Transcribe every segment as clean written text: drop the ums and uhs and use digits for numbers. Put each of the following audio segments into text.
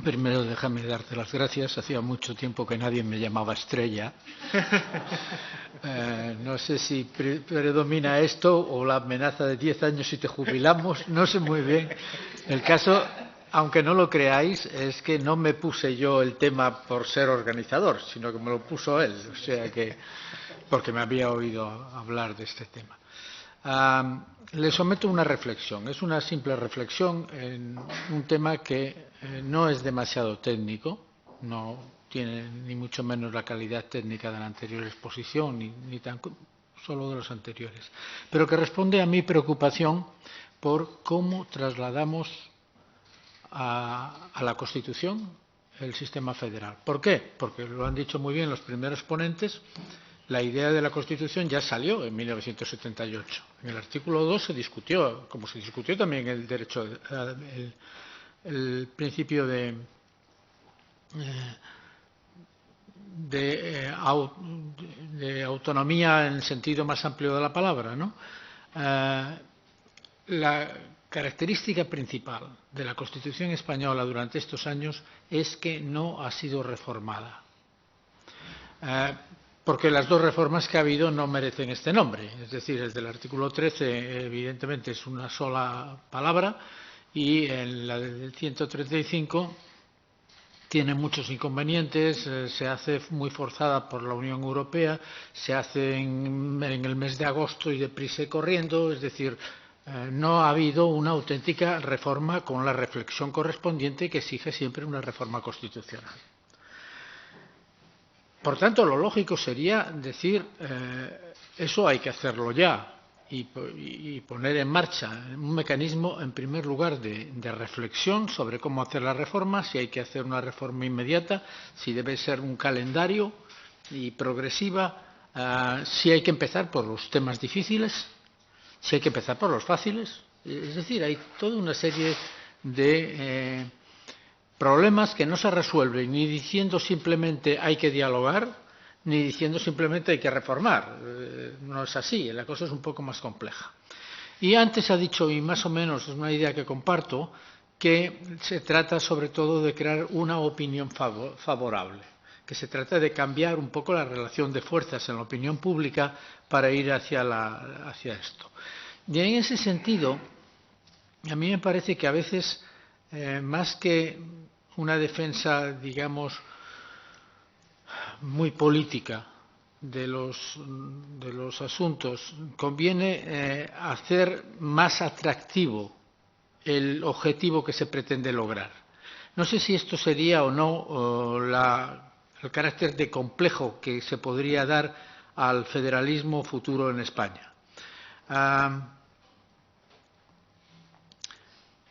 Primero, déjame darte las gracias. Hacía mucho tiempo que nadie me llamaba Estrella. No sé si predomina esto o la amenaza de 10 años si te jubilamos. No sé muy bien. El caso, aunque no lo creáis, es que no me puse yo el tema por ser organizador, sino que me lo puso él. O sea que, porque me había oído hablar de este tema. Le someto una reflexión. Es una simple reflexión en un tema que no es demasiado técnico, no tiene ni mucho menos la calidad técnica de la anterior exposición, ni tan solo de los anteriores, pero que responde a mi preocupación por cómo trasladamos a la Constitución el sistema federal. ¿Por qué? Porque lo han dicho muy bien los primeros ponentes. La idea de la Constitución ya salió en 1978. En el artículo 2 se discutió, como se discutió también el derecho, el principio de autonomía en el sentido más amplio de la palabra, ¿no? La característica principal de la Constitución española durante estos años es que no ha sido reformada. Porque las dos reformas que ha habido no merecen este nombre. Es decir, el del artículo 13 evidentemente es una sola palabra y en la del 135 tiene muchos inconvenientes, se hace muy forzada por la Unión Europea, se hace en el mes de agosto y deprisa y corriendo, es decir, no ha habido una auténtica reforma con la reflexión correspondiente que exige siempre una reforma constitucional. Por tanto, lo lógico sería decir, eso hay que hacerlo ya y poner en marcha un mecanismo, en primer lugar, de reflexión sobre cómo hacer la reforma, si hay que hacer una reforma inmediata, si debe ser un calendario y progresiva, si hay que empezar por los temas difíciles, si hay que empezar por los fáciles. Es decir, hay toda una serie de problemas que no se resuelven ni diciendo simplemente hay que dialogar, ni diciendo simplemente hay que reformar. No es así, la cosa es un poco más compleja. Y antes ha dicho, y más o menos es una idea que comparto, que se trata sobre todo de crear una opinión favorable, que se trata de cambiar un poco la relación de fuerzas en la opinión pública para ir hacia esto. Y en ese sentido, a mí me parece que a veces, más que una defensa, digamos, muy política de los asuntos, conviene hacer más atractivo el objetivo que se pretende lograr. No sé si esto sería o no el carácter de complejo que se podría dar al federalismo futuro en España.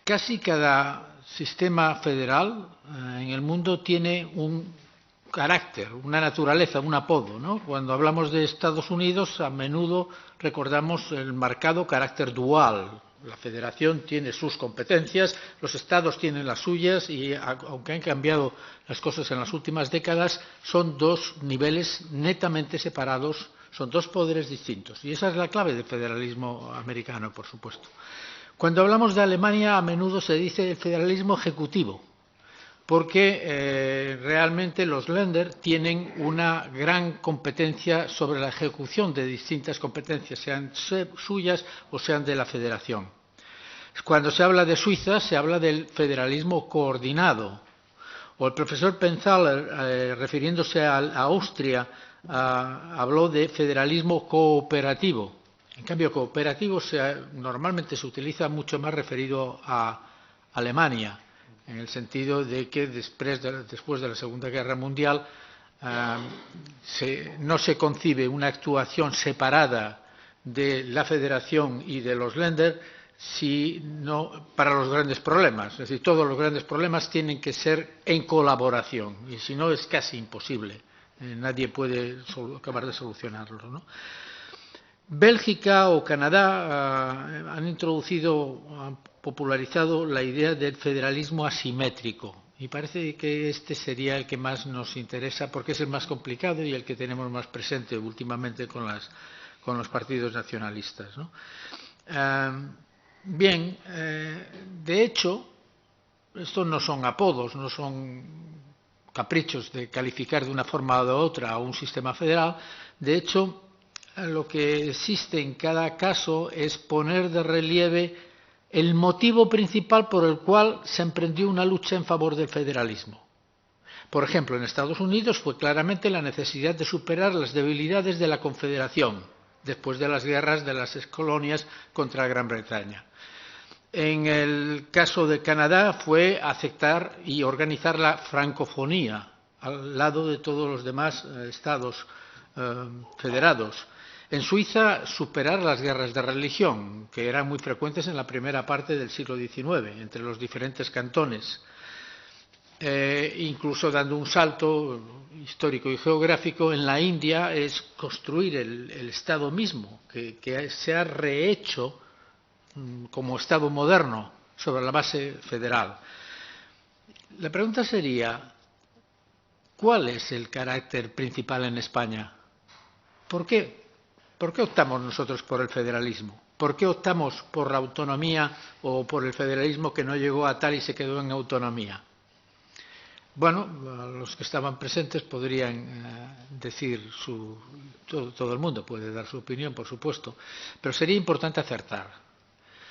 Casi cada sistema federal en el mundo tiene un carácter, una naturaleza, un apodo, ¿no? Cuando hablamos de Estados Unidos, a menudo recordamos el marcado carácter dual. La federación tiene sus competencias, los estados tienen las suyas y, aunque han cambiado las cosas en las últimas décadas, son dos niveles netamente separados, son dos poderes distintos. Y esa es la clave del federalismo americano, por supuesto. Cuando hablamos de Alemania, a menudo se dice el federalismo ejecutivo, porque realmente los Länder tienen una gran competencia sobre la ejecución de distintas competencias, sean suyas o sean de la federación. Cuando se habla de Suiza, se habla del federalismo coordinado. O el profesor Penthaler, refiriéndose a Austria, habló de federalismo cooperativo. En cambio, cooperativo normalmente se utiliza mucho más referido a Alemania, en el sentido de que después de la Segunda Guerra Mundial no se concibe una actuación separada de la Federación y de los Länder sino para los grandes problemas. Es decir, todos los grandes problemas tienen que ser en colaboración y si no es casi imposible. Nadie puede acabar de solucionarlo, ¿no? Bélgica o Canadá han popularizado la idea del federalismo asimétrico y parece que este sería el que más nos interesa porque es el más complicado y el que tenemos más presente últimamente con los partidos nacionalistas, ¿no? De hecho, Estos no son apodos, no son caprichos de calificar de una forma o de otra a un sistema federal. De hecho, lo que existe en cada caso es poner de relieve el motivo principal por el cual se emprendió una lucha en favor del federalismo. Por ejemplo, en Estados Unidos fue claramente la necesidad de superar las debilidades de la Confederación después de las guerras de las excolonias contra Gran Bretaña. En el caso de Canadá fue aceptar y organizar la francofonía al lado de todos los demás estados federados. En Suiza, superar las guerras de religión, que eran muy frecuentes en la primera parte del siglo XIX, entre los diferentes cantones. Incluso dando un salto histórico y geográfico, en la India es construir el Estado mismo, que se ha rehecho como Estado moderno sobre la base federal. La pregunta sería, ¿cuál es el carácter principal en España? ¿Por qué? ¿Por qué optamos nosotros por el federalismo? ¿Por qué optamos por la autonomía o por el federalismo que no llegó a tal y se quedó en autonomía? Bueno, los que estaban presentes podrían decir todo el mundo puede dar su opinión, por supuesto, pero sería importante acertar.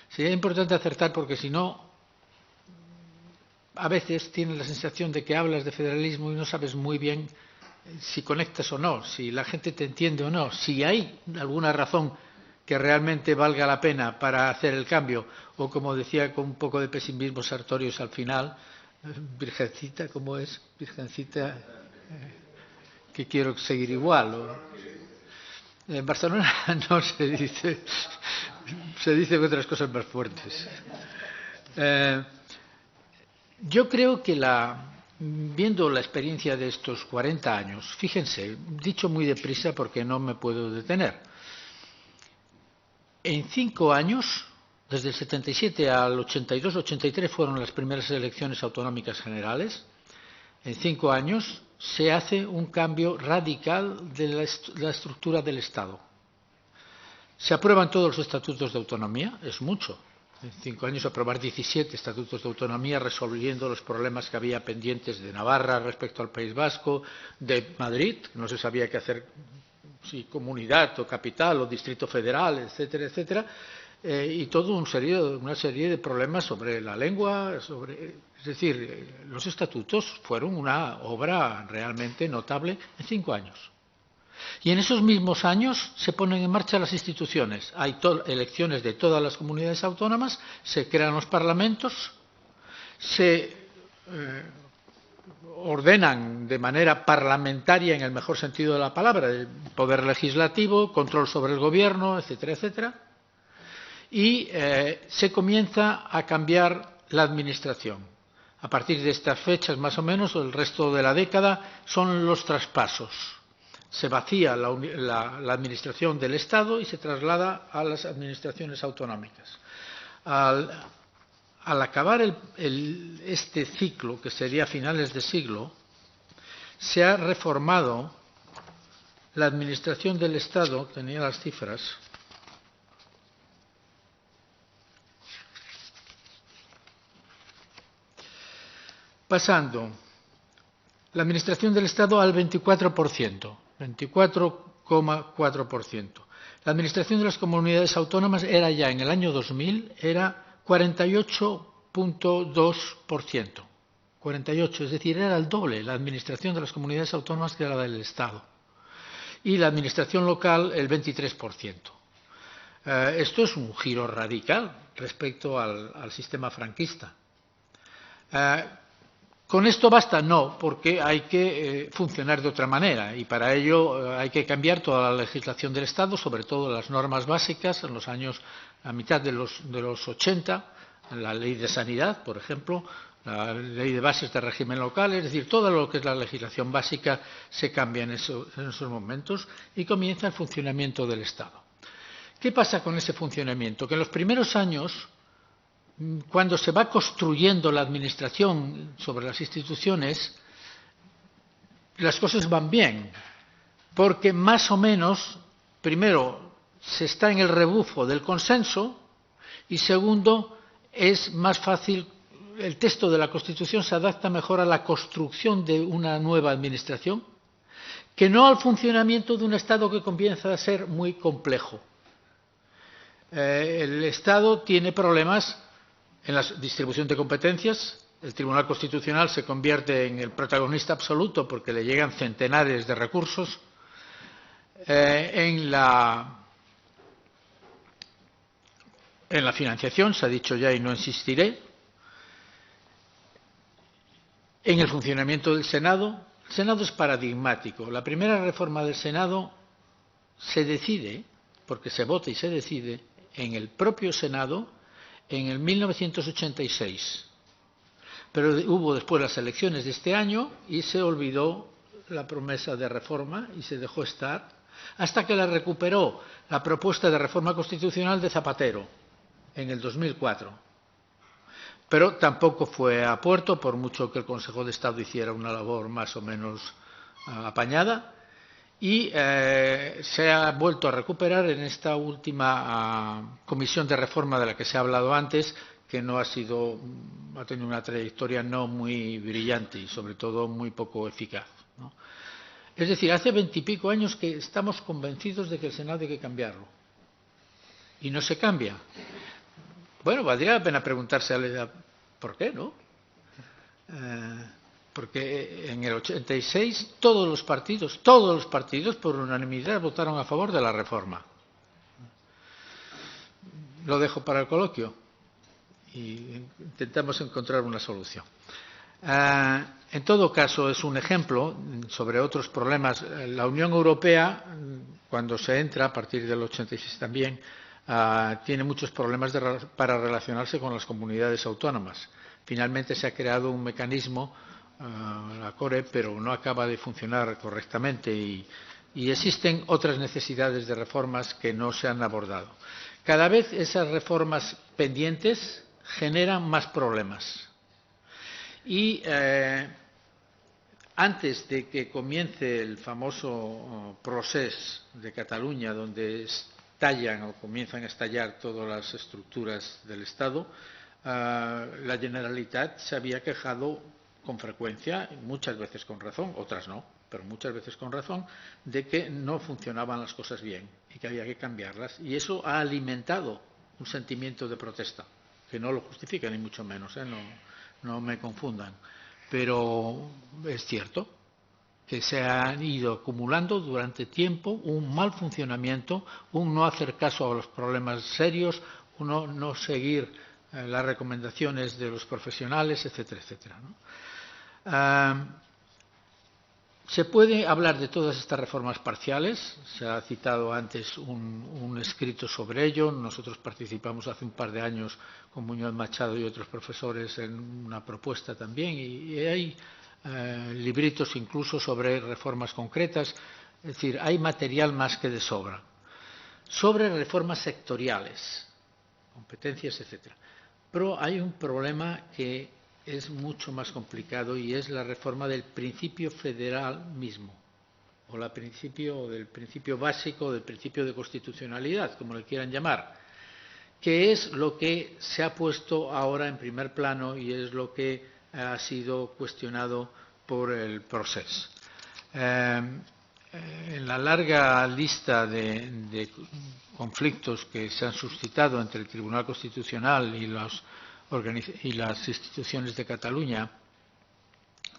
Sería importante acertar porque si no, a veces tienes la sensación de que hablas de federalismo y no sabes muy bien si conectas o no, si la gente te entiende o no, si hay alguna razón que realmente valga la pena para hacer el cambio, o como decía con un poco de pesimismo Sartorius al final, Virgencita, ¿cómo es? Virgencita, que quiero seguir igual. En Barcelona no se dice otras cosas más fuertes. Yo creo que viendo la experiencia de estos 40 años, fíjense, dicho muy deprisa porque no me puedo detener, en 5 años, desde el 77 al 82-83 fueron las primeras elecciones autonómicas generales, en 5 años se hace un cambio radical de la estructura del Estado. Se aprueban todos los estatutos de autonomía, es mucho. En 5 años aprobar 17 estatutos de autonomía resolviendo los problemas que había pendientes de Navarra respecto al País Vasco, de Madrid, no se sabía qué hacer, si comunidad o capital o distrito federal, etcétera, etcétera, y toda una serie de problemas sobre la lengua, es decir, los estatutos fueron una obra realmente notable en 5 años. Y en esos mismos años se ponen en marcha las instituciones. Hay elecciones de todas las comunidades autónomas, se crean los parlamentos, se ordenan de manera parlamentaria, en el mejor sentido de la palabra, el poder legislativo, control sobre el gobierno, etcétera, etcétera. Y se comienza a cambiar la administración. A partir de estas fechas, más o menos, el resto de la década, son los traspasos. Se vacía la administración del Estado y se traslada a las administraciones autonómicas. Al acabar este ciclo, que sería a finales de siglo, se ha reformado la administración del Estado, tenía las cifras, pasando la administración del Estado al 24%. 24,4%. La administración de las comunidades autónomas era ya en el año 2000 era 48,2%. 48, es decir, era el doble la administración de las comunidades autónomas que la del Estado. Y la administración local el 23%. Esto es un giro radical respecto al sistema franquista. ¿Con esto basta? No, porque hay que funcionar de otra manera y para ello hay que cambiar toda la legislación del Estado, sobre todo las normas básicas en los años, a mitad de los 80, la ley de sanidad, por ejemplo, la ley de bases de régimen local, es decir, todo lo que es la legislación básica se cambia en esos momentos y comienza el funcionamiento del Estado. ¿Qué pasa con ese funcionamiento? Que en los primeros años, cuando se va construyendo la administración sobre las instituciones, las cosas van bien, porque más o menos, primero, se está en el rebufo del consenso y segundo, es más fácil el texto de la Constitución se adapta mejor a la construcción de una nueva administración que no al funcionamiento de un Estado que comienza a ser muy complejo. El Estado tiene problemas en la distribución de competencias. El Tribunal Constitucional se convierte en el protagonista absoluto porque le llegan centenares de recursos. En la financiación, se ha dicho ya y no insistiré. En el funcionamiento del Senado. El Senado es paradigmático. La primera reforma del Senado se decide, porque se vota y se decide, en el propio Senado en el 1986. Pero hubo después las elecciones de este año y se olvidó la promesa de reforma y se dejó estar hasta que la recuperó la propuesta de reforma constitucional de Zapatero en el 2004. Pero tampoco fue a puerto, por mucho que el Consejo de Estado hiciera una labor más o menos apañada, y se ha vuelto a recuperar en esta última comisión de reforma de la que se ha hablado antes, que ha tenido una trayectoria no muy brillante y sobre todo muy poco eficaz, ¿no? Es decir, hace 20 y pico años que estamos convencidos de que el Senado hay que cambiarlo y no se cambia. Bueno, valdría la pena preguntarse por qué, ¿no? Porque en el 86 todos los partidos por unanimidad votaron a favor de la reforma. Lo dejo para el coloquio y intentamos encontrar una solución. En todo caso, es un ejemplo sobre otros problemas. La Unión Europea, cuando se entra, a partir del 86 también, tiene muchos problemas para relacionarse con las comunidades autónomas. Finalmente se ha creado un mecanismo, la CORE, pero no acaba de funcionar correctamente y existen otras necesidades de reformas que no se han abordado. Cada vez esas reformas pendientes generan más problemas. Y antes de que comience el famoso procés de Cataluña, donde estallan o comienzan a estallar todas las estructuras del Estado, la Generalitat se había quejado con frecuencia, muchas veces con razón, otras no, pero muchas veces con razón, de que no funcionaban las cosas bien y que había que cambiarlas. Y eso ha alimentado un sentimiento de protesta, que no lo justifica ni mucho menos, no me confundan. Pero es cierto que se han ido acumulando durante tiempo un mal funcionamiento, un no hacer caso a los problemas serios, un no seguir las recomendaciones de los profesionales, etcétera, etcétera, ¿no? Se puede hablar de todas estas reformas parciales. Se ha citado antes un escrito sobre ello. Nosotros participamos hace un par de años con Muñoz Machado y otros profesores en una propuesta también, y hay libritos incluso sobre reformas concretas. Es decir, hay material más que de sobra. Sobre reformas sectoriales, competencias, etcétera. Pero hay un problema que es mucho más complicado y es la reforma del principio federal mismo, o del principio básico, del principio de constitucionalidad, como le quieran llamar, que es lo que se ha puesto ahora en primer plano y es lo que ha sido cuestionado por el proceso. En la larga lista de conflictos que se han suscitado entre el Tribunal Constitucional y las instituciones de Cataluña,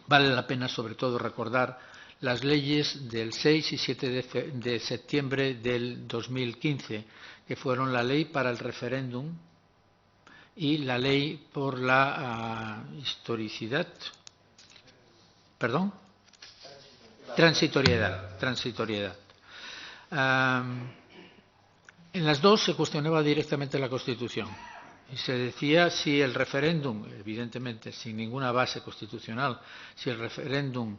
vale la pena sobre todo recordar las leyes del 6 y 7 de septiembre del 2015, que fueron la ley para el referéndum y la ley por la historicidad, perdón, transitoriedad. En las dos se cuestionaba directamente la Constitución y se decía si el referéndum, evidentemente sin ninguna base constitucional, si el referéndum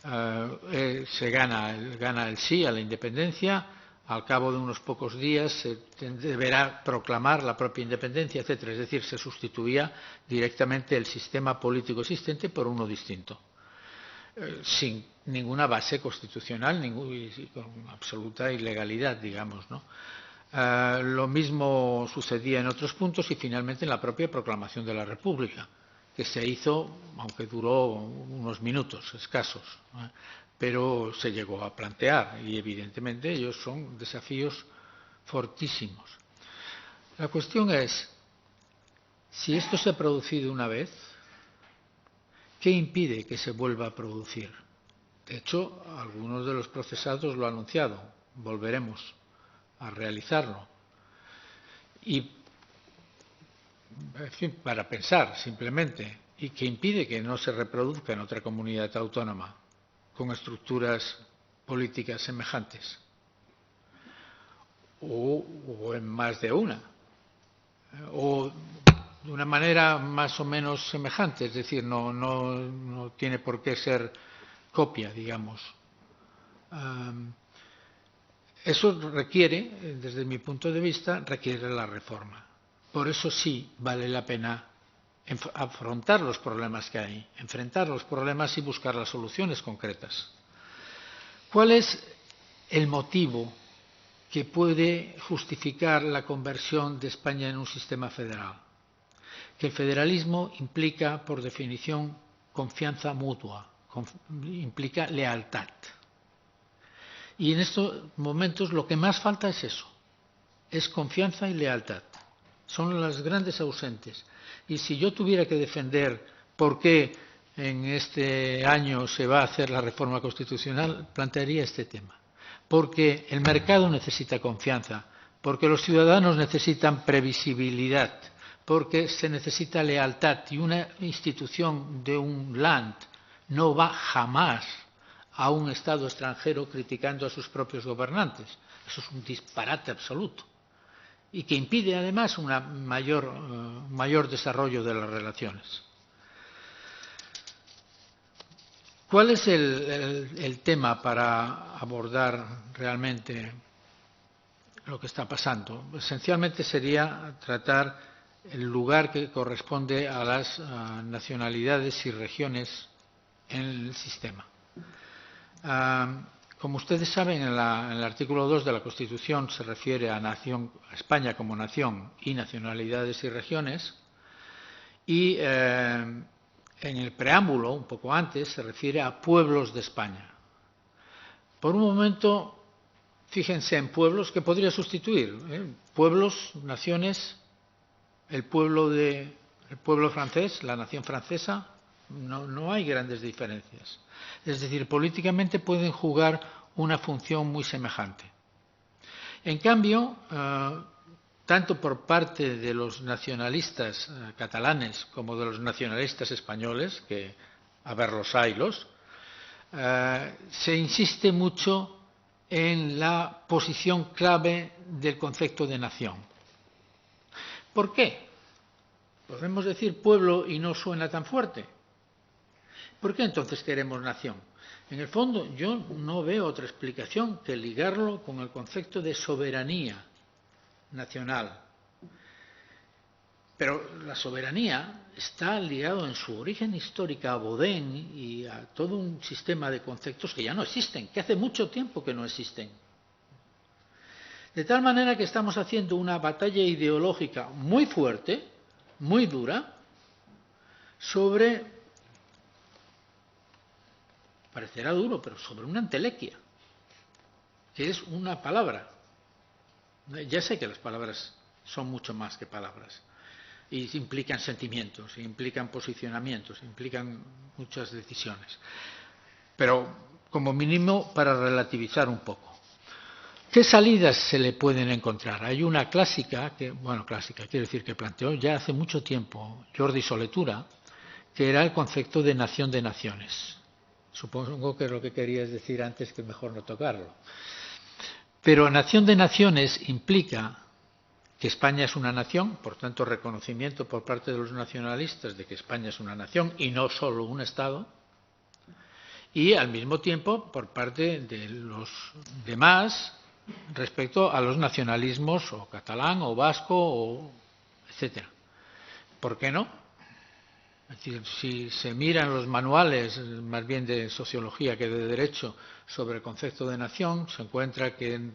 gana el sí a la independencia, al cabo de unos pocos días se deberá proclamar la propia independencia, etcétera. Es decir, se sustituía directamente el sistema político existente por uno distinto, sin ninguna base constitucional, con absoluta ilegalidad, digamos, ¿no? Lo mismo sucedía en otros puntos y finalmente en la propia proclamación de la República, que se hizo, aunque duró unos minutos escasos, ¿no? Pero se llegó a plantear y evidentemente ellos son desafíos fortísimos. La cuestión es, si esto se ha producido una vez, ¿qué impide que se vuelva a producir? De hecho, algunos de los procesados lo han anunciado, volveremos a realizarlo. Y, en fin, para pensar simplemente, ¿y qué impide que no se reproduzca en otra comunidad autónoma con estructuras políticas semejantes? O en más de una, o de una manera más o menos semejante, es decir, no tiene por qué ser copia, digamos. Eso requiere, desde mi punto de vista, requiere la reforma. Por eso sí vale la pena afrontar los problemas que hay, enfrentar los problemas y buscar las soluciones concretas. ¿Cuál es el motivo que puede justificar la conversión de España en un sistema federal? Que el federalismo implica, por definición, confianza mutua, implica lealtad. Y en estos momentos lo que más falta es eso, es confianza y lealtad. Son las grandes ausentes. Y si yo tuviera que defender por qué en este año se va a hacer la reforma constitucional, plantearía este tema. Porque el mercado necesita confianza, porque los ciudadanos necesitan previsibilidad, porque se necesita lealtad y una institución de un land no va jamás a un Estado extranjero criticando a sus propios gobernantes. Eso es un disparate absoluto y que impide además un mayor desarrollo de las relaciones. ¿Cuál es el tema para abordar realmente lo que está pasando? Esencialmente sería tratar el lugar que corresponde a las nacionalidades y regiones en el sistema. Como ustedes saben, en el artículo 2 de la Constitución se refiere a España como nación y nacionalidades y regiones, y en el preámbulo, un poco antes, se refiere a pueblos de España. Por un momento, fíjense en pueblos que podría sustituir, pueblos, naciones, el pueblo francés, la nación francesa, no hay grandes diferencias. Es decir, políticamente pueden jugar una función muy semejante. En cambio, tanto por parte de los nacionalistas catalanes como de los nacionalistas españoles, que a verlos haylos, se insiste mucho en la posición clave del concepto de nación. ¿Por qué? Podemos decir pueblo y no suena tan fuerte. ¿Por qué entonces queremos nación? En el fondo, yo no veo otra explicación que ligarlo con el concepto de soberanía nacional. Pero la soberanía está ligado en su origen histórico a Baudin y a todo un sistema de conceptos que ya no existen, que hace mucho tiempo que no existen. De tal manera que estamos haciendo una batalla ideológica muy fuerte, muy dura, sobre, parecerá duro, pero sobre una entelequia, que es una palabra. Ya sé que las palabras son mucho más que palabras, y implican sentimientos, implican posicionamientos, implican muchas decisiones. Pero, como mínimo, para relativizar un poco. ¿Qué salidas se le pueden encontrar? Hay una clásica, quiero decir que planteó ya hace mucho tiempo Jordi Soletura, que era el concepto de nación de naciones. Supongo que es lo que querías decir antes, que mejor no tocarlo. Pero nación de naciones implica que España es una nación, por tanto reconocimiento por parte de los nacionalistas de que España es una nación y no solo un Estado, y al mismo tiempo por parte de los demás respecto a los nacionalismos o catalán o vasco o etcétera. ¿Por qué no? Es decir, si se miran los manuales, más bien de sociología que de derecho, sobre el concepto de nación, se encuentra que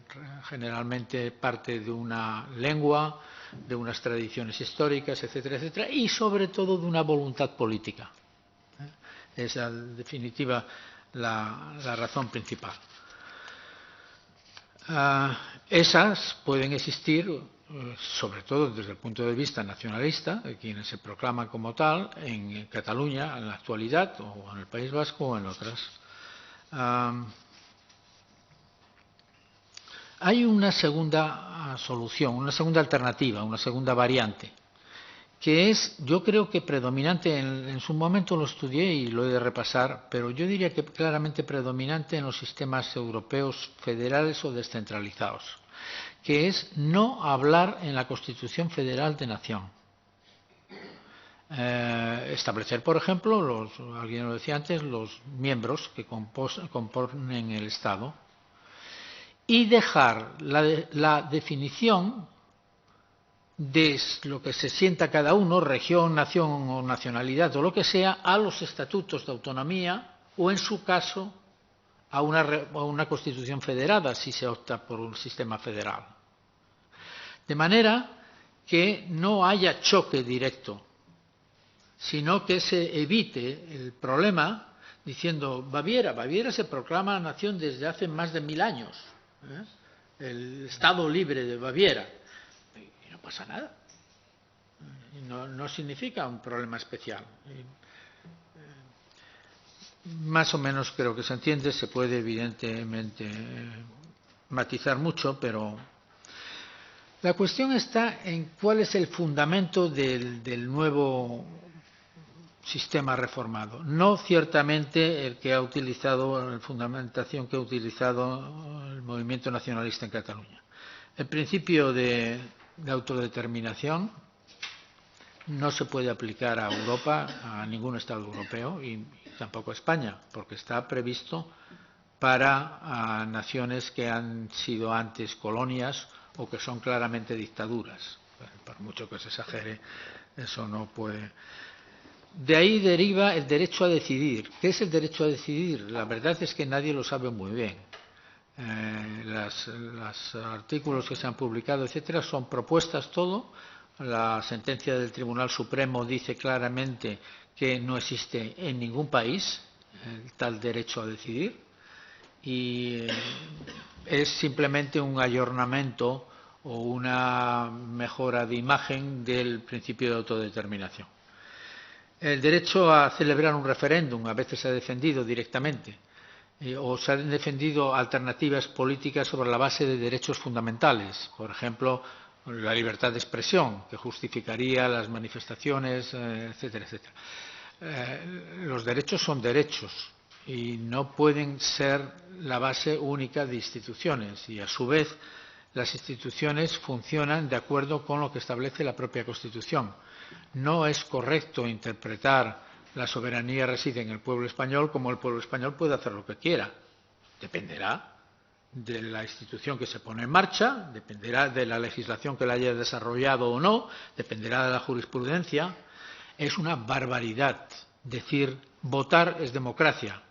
generalmente parte de una lengua, de unas tradiciones históricas, etcétera, etcétera, y sobre todo de una voluntad política. Esa, en definitiva, la razón principal. Esas pueden existir, sobre todo desde el punto de vista nacionalista, de quienes se proclaman como tal, en Cataluña en la actualidad, o en el País Vasco, o en otras. Hay una segunda solución, una segunda alternativa, una segunda variante, que es, yo creo que predominante, en su momento lo estudié y lo he de repasar, pero yo diría que claramente predominante en los sistemas europeos federales o descentralizados, que es no hablar en la Constitución Federal de Nación. Establecer, por ejemplo, alguien lo decía antes, los miembros que componen el Estado, y dejar la definición de lo que se sienta cada uno, región, nación o nacionalidad o lo que sea, a los estatutos de autonomía o, en su caso, a una constitución federada, si se opta por un sistema federal. De manera que no haya choque directo, sino que se evite el problema diciendo Baviera se proclama nación desde hace más de 1000 años, el Estado libre de Baviera. No pasa nada. No significa un problema especial. Más o menos creo que se entiende, se puede evidentemente matizar mucho, pero la cuestión está en cuál es el fundamento del nuevo sistema reformado. No ciertamente el que ha utilizado, la fundamentación que ha utilizado el movimiento nacionalista en Cataluña. El principio de autodeterminación no se puede aplicar a Europa, a ningún Estado europeo y tampoco a España, porque está previsto para naciones que han sido antes colonias o que son claramente dictaduras. Por mucho que se exagere, eso no puede. De ahí deriva el derecho a decidir. ¿Qué es el derecho a decidir? La verdad es que nadie lo sabe muy bien. Los artículos que se han publicado, etcétera, son propuestas todo. La sentencia del Tribunal Supremo dice claramente que no existe en ningún país tal derecho a decidir y es simplemente un ayornamiento o una mejora de imagen del principio de autodeterminación. El derecho a celebrar un referéndum a veces se ha defendido directamente o se han defendido alternativas políticas sobre la base de derechos fundamentales, por ejemplo, la libertad de expresión, que justificaría las manifestaciones, etcétera, etcétera. Los derechos son derechos y no pueden ser la base única de instituciones y, a su vez, las instituciones funcionan de acuerdo con lo que establece la propia Constitución. No es correcto interpretar la soberanía reside en el pueblo español como el pueblo español puede hacer lo que quiera. Dependerá de la institución que se pone en marcha, dependerá de la legislación que la haya desarrollado o no, dependerá de la jurisprudencia. Es una barbaridad decir votar es democracia.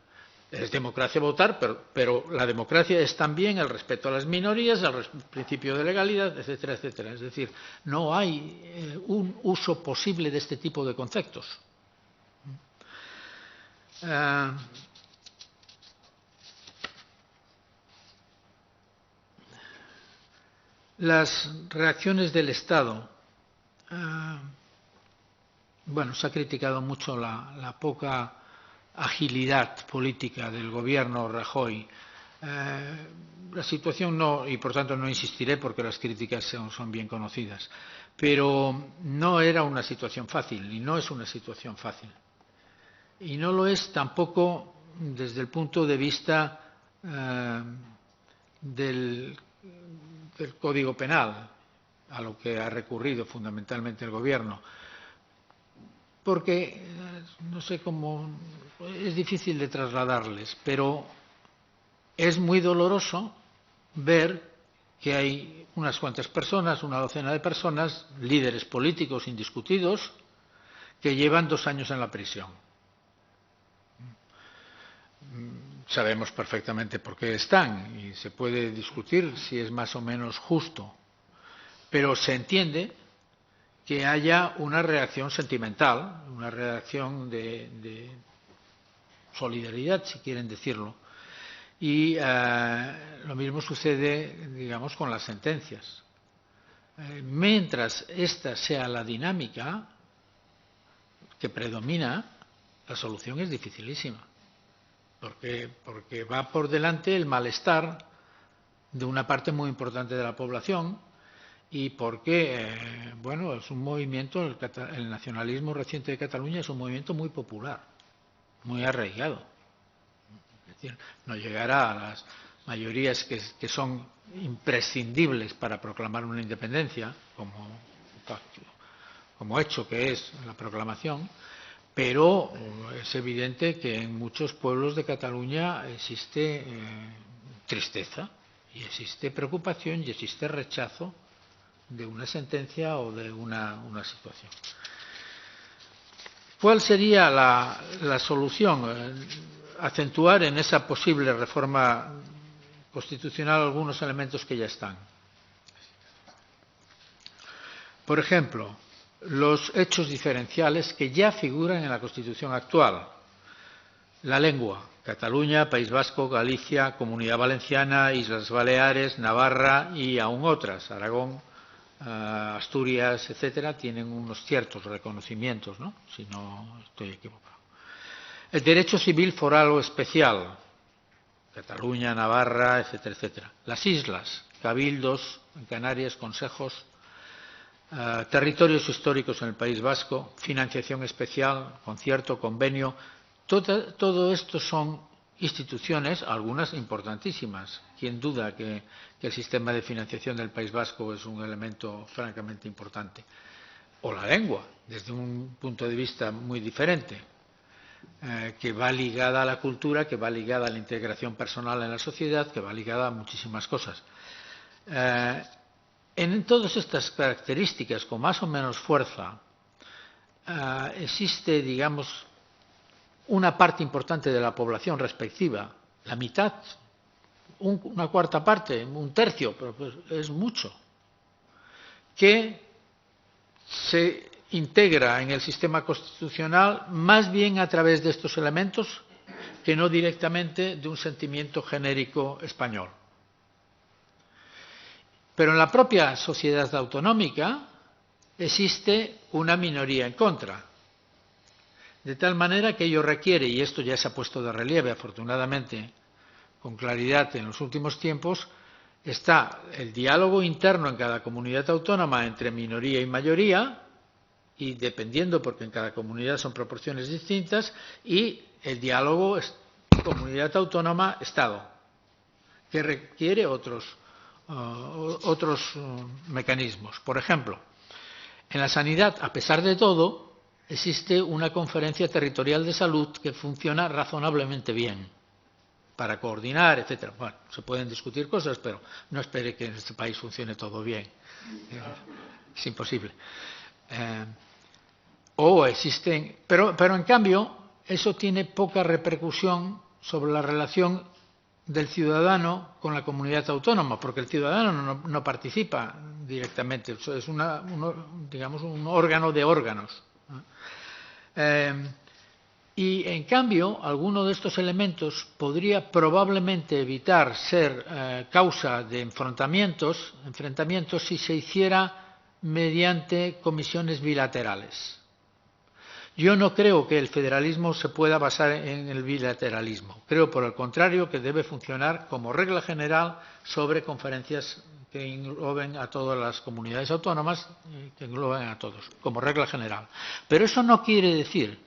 Es democracia votar, pero la democracia es también el respeto a las minorías, el principio de legalidad, etcétera, etcétera. Es decir, no hay un uso posible de este tipo de conceptos. Las reacciones del Estado. Bueno, se ha criticado mucho la poca agilidad política del gobierno Rajoy. La situación no, y por tanto no insistiré porque las críticas son bien conocidas, pero no era una situación fácil y no es una situación fácil. Y no lo es tampoco desde el punto de vista del Código Penal, a lo que ha recurrido fundamentalmente el Gobierno, porque no sé cómo, es difícil de trasladarles, pero es muy doloroso ver que hay unas cuantas personas, una docena de personas, líderes políticos indiscutidos, que llevan 2 años en la prisión. Sabemos perfectamente por qué están y se puede discutir si es más o menos justo, pero se entiende que haya una reacción sentimental, una reacción de solidaridad, si quieren decirlo. Y lo mismo sucede, digamos, con las sentencias. Mientras esta sea la dinámica que predomina, la solución es dificilísima, porque va por delante el malestar de una parte muy importante de la población y porque, bueno, es un movimiento, el nacionalismo reciente de Cataluña es un movimiento muy popular, muy arraigado. Es decir, no llegará a las mayorías que son imprescindibles para proclamar una independencia, como hecho que es la proclamación, pero es evidente que en muchos pueblos de Cataluña existe tristeza y existe preocupación y existe rechazo de una sentencia o de una situación. ¿Cuál sería la solución? Acentuar en esa posible reforma constitucional algunos elementos que ya están. Por ejemplo, los hechos diferenciales que ya figuran en la Constitución actual. La lengua: Cataluña, País Vasco, Galicia, Comunidad Valenciana, Islas Baleares, Navarra y aún otras, Aragón, Asturias, etcétera, tienen unos ciertos reconocimientos, ¿no? Si no estoy equivocado. El derecho civil foral o especial: Cataluña, Navarra, etcétera, etcétera. Las islas: cabildos en Canarias, consejos, territorios históricos en el País Vasco, financiación especial, concierto, convenio. Todo esto son instituciones, algunas importantísimas. ¿Quién duda que el sistema de financiación del País Vasco es un elemento francamente importante? O la lengua, desde un punto de vista muy diferente, que va ligada a la cultura, que va ligada a la integración personal en la sociedad, que va ligada a muchísimas cosas. En todas estas características, con más o menos fuerza, existe, digamos, una parte importante de la población respectiva, la mitad, una cuarta parte, un tercio, pero pues es mucho, que se integra en el sistema constitucional más bien a través de estos elementos que no directamente de un sentimiento genérico español. Pero en la propia sociedad autonómica existe una minoría en contra, de tal manera que ello requiere, y esto ya se ha puesto de relieve afortunadamente con claridad en los últimos tiempos, está el diálogo interno en cada comunidad autónoma entre minoría y mayoría, y dependiendo, porque en cada comunidad son proporciones distintas, y el diálogo comunidad autónoma-Estado, que requiere otros mecanismos. Por ejemplo, en la sanidad, a pesar de todo, existe una conferencia territorial de salud que funciona razonablemente bien para coordinar, etcétera. Bueno, se pueden discutir cosas, pero no espere que en este país funcione todo bien. Es imposible. Pero en cambio, eso tiene poca repercusión sobre la relación del ciudadano con la comunidad autónoma, porque el ciudadano no participa directamente, es digamos un órgano de órganos. Y en cambio, alguno de estos elementos podría probablemente evitar ser causa de enfrentamientos si se hiciera mediante comisiones bilaterales. Yo no creo que el federalismo se pueda basar en el bilateralismo. Creo, por el contrario, que debe funcionar como regla general sobre conferencias que engloben a todas las comunidades autónomas, que engloben a todos, como regla general. Pero eso no quiere decir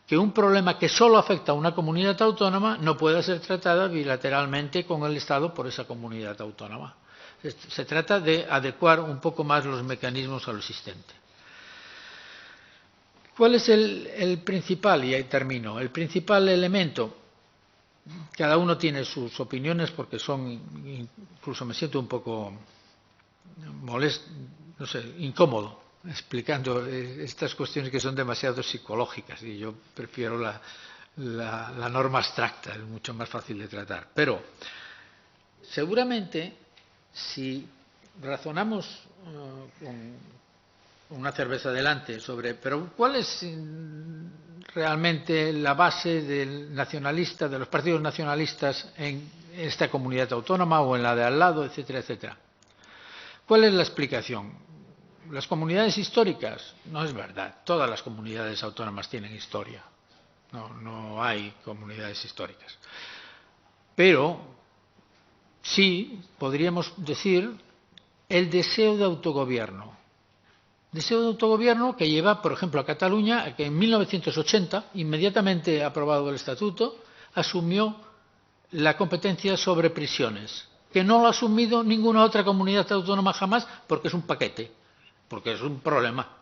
que un problema que solo afecta a una comunidad autónoma no pueda ser tratado bilateralmente con el Estado por esa comunidad autónoma. Se trata de adecuar un poco más los mecanismos a lo existente. ¿Cuál es el principal? Y ahí termino. El principal elemento, cada uno tiene sus opiniones porque son, incluso me siento un poco molesto, no sé, incómodo explicando estas cuestiones que son demasiado psicológicas y yo prefiero la norma abstracta, es mucho más fácil de tratar. Pero seguramente si razonamos con una cerveza delante pero ¿cuál es realmente la base del nacionalista, de los partidos nacionalistas en esta comunidad autónoma o en la de al lado, etcétera, etcétera? ¿Cuál es la explicación? Las comunidades históricas, no es verdad, todas las comunidades autónomas tienen historia, no hay comunidades históricas. Pero sí podríamos decir el deseo de autogobierno. Deseo de autogobierno que lleva, por ejemplo, a Cataluña, a que en 1980, inmediatamente aprobado el Estatuto, asumió la competencia sobre prisiones, que no lo ha asumido ninguna otra comunidad autónoma jamás, porque es un paquete, porque es un problema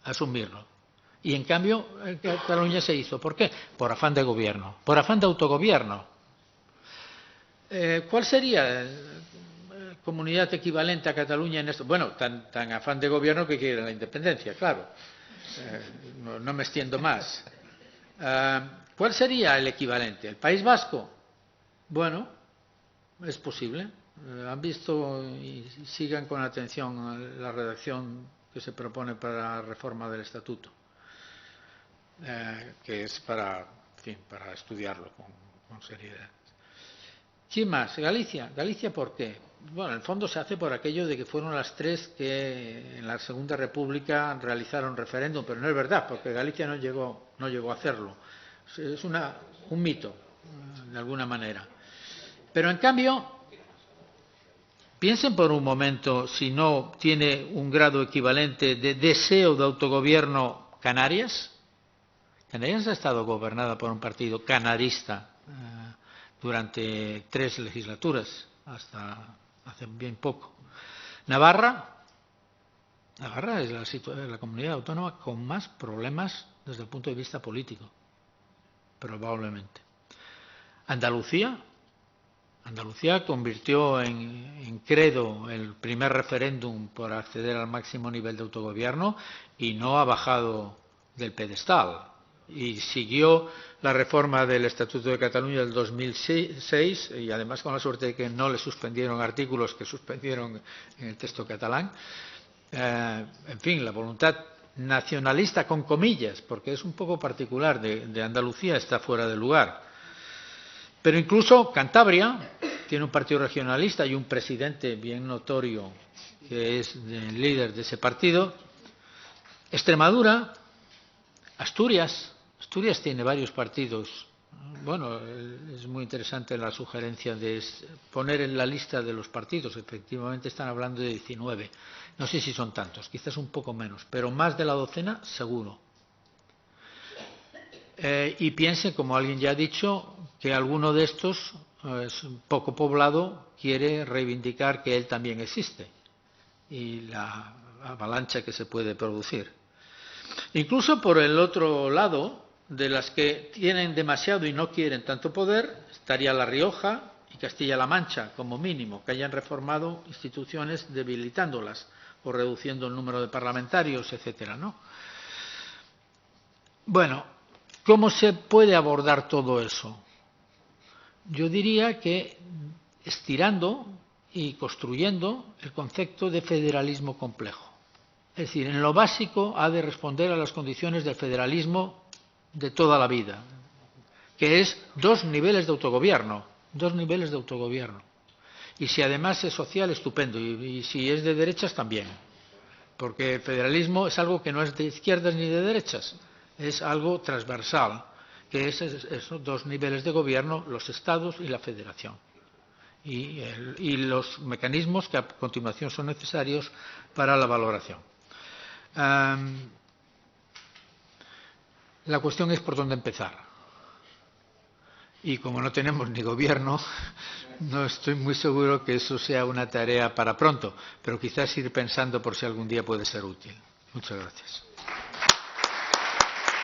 asumirlo. Y en cambio, en Cataluña se hizo. ¿Por qué? Por afán de gobierno, por afán de autogobierno. ¿Cuál sería la comunidad equivalente a Cataluña en esto? Bueno, tan afán de gobierno que quiere la independencia, claro. No me extiendo más. ¿Cuál sería el equivalente? ¿El País Vasco? Bueno, es posible. Han visto y sigan con atención la redacción que se propone para la reforma del Estatuto, que es para estudiarlo con seriedad. ¿Quién más? Galicia. ¿Galicia por qué? Bueno, en el fondo se hace por aquello de que fueron las tres que en la Segunda República realizaron referéndum, pero no es verdad, porque Galicia no llegó a hacerlo. Es un mito, de alguna manera. Pero en cambio, piensen por un momento si no tiene un grado equivalente de deseo de autogobierno Canarias. Canarias ha estado gobernada por un partido canarista durante 3 legislaturas, hasta hace bien poco. Navarra es la comunidad autónoma con más problemas desde el punto de vista político, probablemente. Andalucía convirtió en credo el primer referéndum por acceder al máximo nivel de autogobierno y no ha bajado del pedestal. Y siguió la reforma del Estatuto de Cataluña del 2006 y además con la suerte de que no le suspendieron artículos que suspendieron en el texto catalán. En fin, la voluntad nacionalista con comillas, porque es un poco particular de Andalucía, está fuera de lugar. Pero incluso Cantabria tiene un partido regionalista y un presidente bien notorio que es el líder de ese partido. Extremadura, Asturias tiene varios partidos. Bueno, es muy interesante la sugerencia de poner en la lista de los partidos. Efectivamente están hablando de 19. No sé si son tantos, quizás un poco menos, pero más de la docena seguro. Y piense, como alguien ya ha dicho, que alguno de estos, poco poblado, quiere reivindicar que él también existe y la avalancha que se puede producir. Incluso por el otro lado, de las que tienen demasiado y no quieren tanto poder, estaría La Rioja y Castilla-La Mancha, como mínimo, que hayan reformado instituciones debilitándolas o reduciendo el número de parlamentarios, etcétera, ¿no? Bueno, ¿cómo se puede abordar todo eso? Yo diría que estirando y construyendo el concepto de federalismo complejo. Es decir, en lo básico ha de responder a las condiciones del federalismo de toda la vida, que es 2 niveles de autogobierno, 2 niveles de autogobierno. Y si además es social, estupendo, y si es de derechas también, porque el federalismo es algo que no es de izquierdas ni de derechas, es algo transversal, que es esos 2 niveles de gobierno, los estados y la federación. Y los mecanismos que a continuación son necesarios para la valoración. La cuestión es por dónde empezar. Y como no tenemos ni gobierno, no estoy muy seguro que eso sea una tarea para pronto, pero quizás ir pensando por si algún día puede ser útil. Muchas gracias.